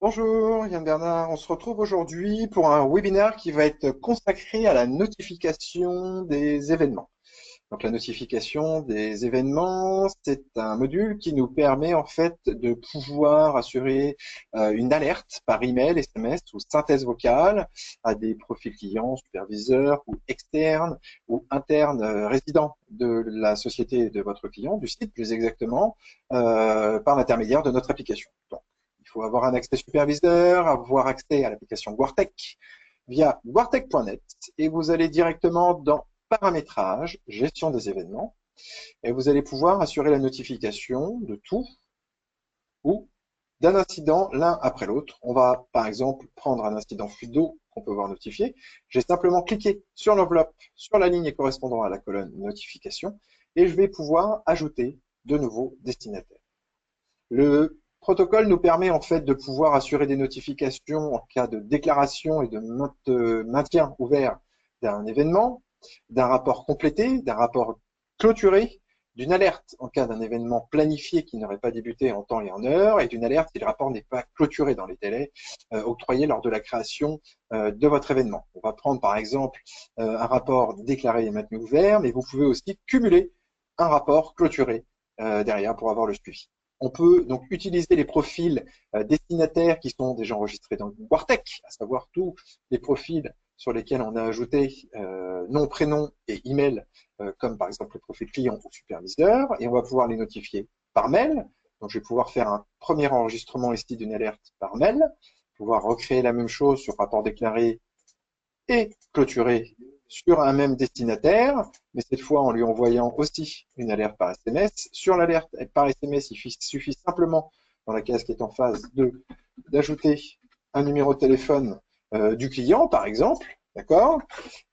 Bonjour Yann Bernard, on se retrouve aujourd'hui pour un webinaire qui va être consacré à la notification des événements. Donc la notification des événements, c'est un module qui nous permet en fait de pouvoir assurer une alerte par email, SMS ou synthèse vocale à des profils clients, superviseurs ou externes ou internes résidents de la société de votre client, du site plus exactement, par l'intermédiaire de notre application. Donc, il faut avoir un accès superviseur, avoir accès à l'application Guartec via guartec.net et vous allez directement dans paramétrage, gestion des événements, et vous allez pouvoir assurer la notification de tout ou d'un incident l'un après l'autre. On va par exemple prendre un incident fuite d'eau qu'on peut voir notifié. J'ai simplement cliqué sur l'enveloppe, sur la ligne correspondant à la colonne notification, et je vais pouvoir ajouter de nouveaux destinataires. Le protocole nous permet en fait de pouvoir assurer des notifications en cas de déclaration et de maintien ouvert d'un événement, d'un rapport complété, d'un rapport clôturé, d'une alerte en cas d'un événement planifié qui n'aurait pas débuté en temps et en heure, et d'une alerte si le rapport n'est pas clôturé dans les délais octroyés lors de la création de votre événement. On va prendre par exemple un rapport déclaré et maintenu ouvert, mais vous pouvez aussi cumuler un rapport clôturé derrière pour avoir le suivi. On peut donc utiliser les profils destinataires qui sont déjà enregistrés dans Guartec, à savoir tous les profils sur lesquels on a ajouté nom, prénom et email, comme par exemple le profil client ou superviseur, et on va pouvoir les notifier par mail. Donc je vais pouvoir faire un premier enregistrement ici d'une alerte par mail, pouvoir recréer la même chose sur rapport déclaré et clôturer sur un même destinataire, mais cette fois en lui envoyant aussi une alerte par SMS. Sur l'alerte par SMS, il suffit simplement, dans la case qui est en phase 2, d'ajouter un numéro de téléphone du client, par exemple, d'accord?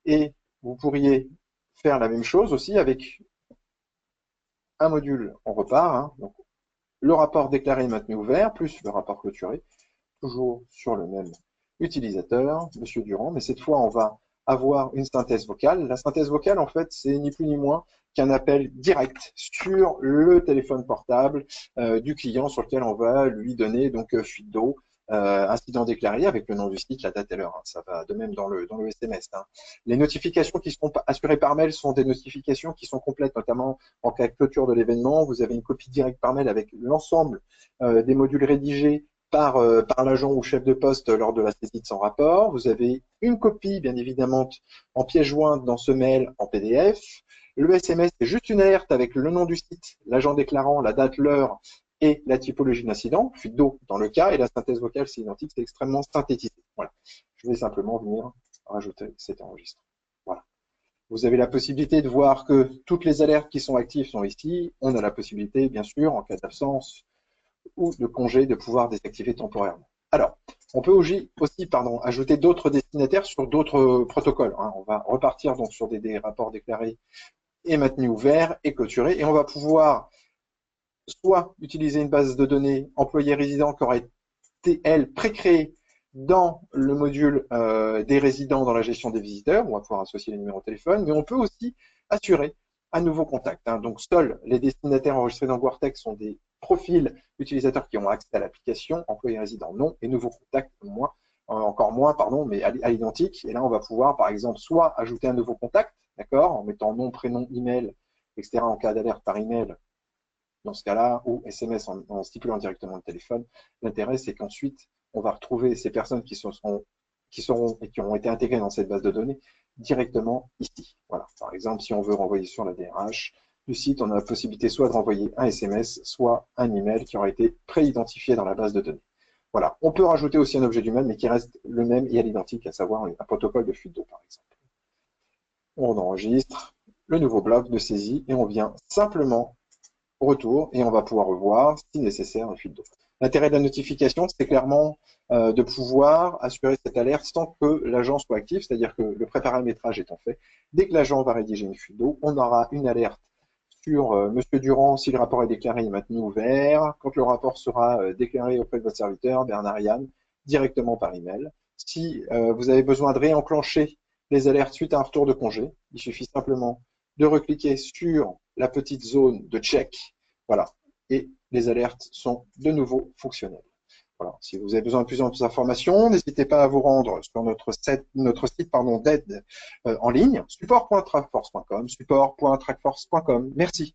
Et vous pourriez faire la même chose aussi avec un module en repart, hein, donc le rapport déclaré et maintenu ouvert, plus le rapport clôturé, toujours sur le même utilisateur, Monsieur Durand, mais cette fois, on va avoir une synthèse vocale. La synthèse vocale, en fait, c'est ni plus ni moins qu'un appel direct sur le téléphone portable du client sur lequel on va lui donner donc fuite d'eau, incident déclaré avec le nom du site, la date et l'heure. Hein. Ça va de même dans le SMS. Hein. Les notifications qui sont assurées par mail sont des notifications qui sont complètes, notamment en cas de clôture de l'événement. Vous avez une copie directe par mail avec l'ensemble des modules rédigés par l'agent ou chef de poste lors de la saisie de son rapport. Vous avez une copie, bien évidemment, en pièce jointe dans ce mail en PDF. Le SMS, c'est juste une alerte avec le nom du site, l'agent déclarant, la date, l'heure et la typologie d'incident, fuite d'eau dans le cas, et la synthèse vocale, c'est identique, c'est extrêmement synthétisé. Voilà. Je vais simplement venir rajouter cet enregistrement. Voilà. Vous avez la possibilité de voir que toutes les alertes qui sont actives sont ici. On a la possibilité, bien sûr, en cas d'absence ou de congé, de pouvoir désactiver temporairement. Alors, on peut aussi ajouter d'autres destinataires sur d'autres protocoles. Hein. On va repartir donc sur des rapports déclarés et maintenus ouverts et clôturés. Et on va pouvoir soit utiliser une base de données employé résident qui aurait été, elle, pré-créée dans le module des résidents dans la gestion des visiteurs. On va pouvoir associer les numéros de téléphone, mais on peut aussi assurer un nouveau contact. Hein. Donc, seuls les destinataires enregistrés dans Guartec sont des profils utilisateurs qui ont accès à l'application, employé résident non, et nouveau contact moins, encore moins, pardon, mais à l'identique. Et là, on va pouvoir, par exemple, soit ajouter un nouveau contact, d'accord, en mettant nom, prénom, email, etc., en cas d'alerte par email, dans ce cas-là, ou SMS en stipulant directement le téléphone. L'intérêt, c'est qu'ensuite, on va retrouver ces personnes qui seront et qui ont été intégrées dans cette base de données directement ici. Voilà. Par exemple, si on veut renvoyer sur la DRH du site, on a la possibilité soit de renvoyer un SMS, soit un email qui aura été pré-identifié dans la base de données. Voilà. On peut rajouter aussi un objet du même, mais qui reste le même et à l'identique, à savoir un protocole de fuite d'eau, par exemple. On enregistre le nouveau bloc de saisie et on vient simplement retour et on va pouvoir revoir, si nécessaire, un fuite d'eau. L'intérêt de la notification, c'est clairement de pouvoir assurer cette alerte sans que l'agent soit actif, c'est-à-dire que le préparamétrage étant fait, dès que l'agent va rédiger une fuite d'eau, on aura une alerte sur Monsieur Durand si le rapport est déclaré et maintenu ouvert, quand le rapport sera déclaré auprès de votre serviteur, Bernard Yann, directement par email. Si vous avez besoin de réenclencher les alertes suite à un retour de congé, il suffit simplement de recliquer sur la petite zone de check, voilà, et les alertes sont de nouveau fonctionnelles. Voilà. Si vous avez besoin de plus d'informations, n'hésitez pas à vous rendre sur notre site d'aide en ligne, support.trackforce.com, support.trackforce.com. Merci.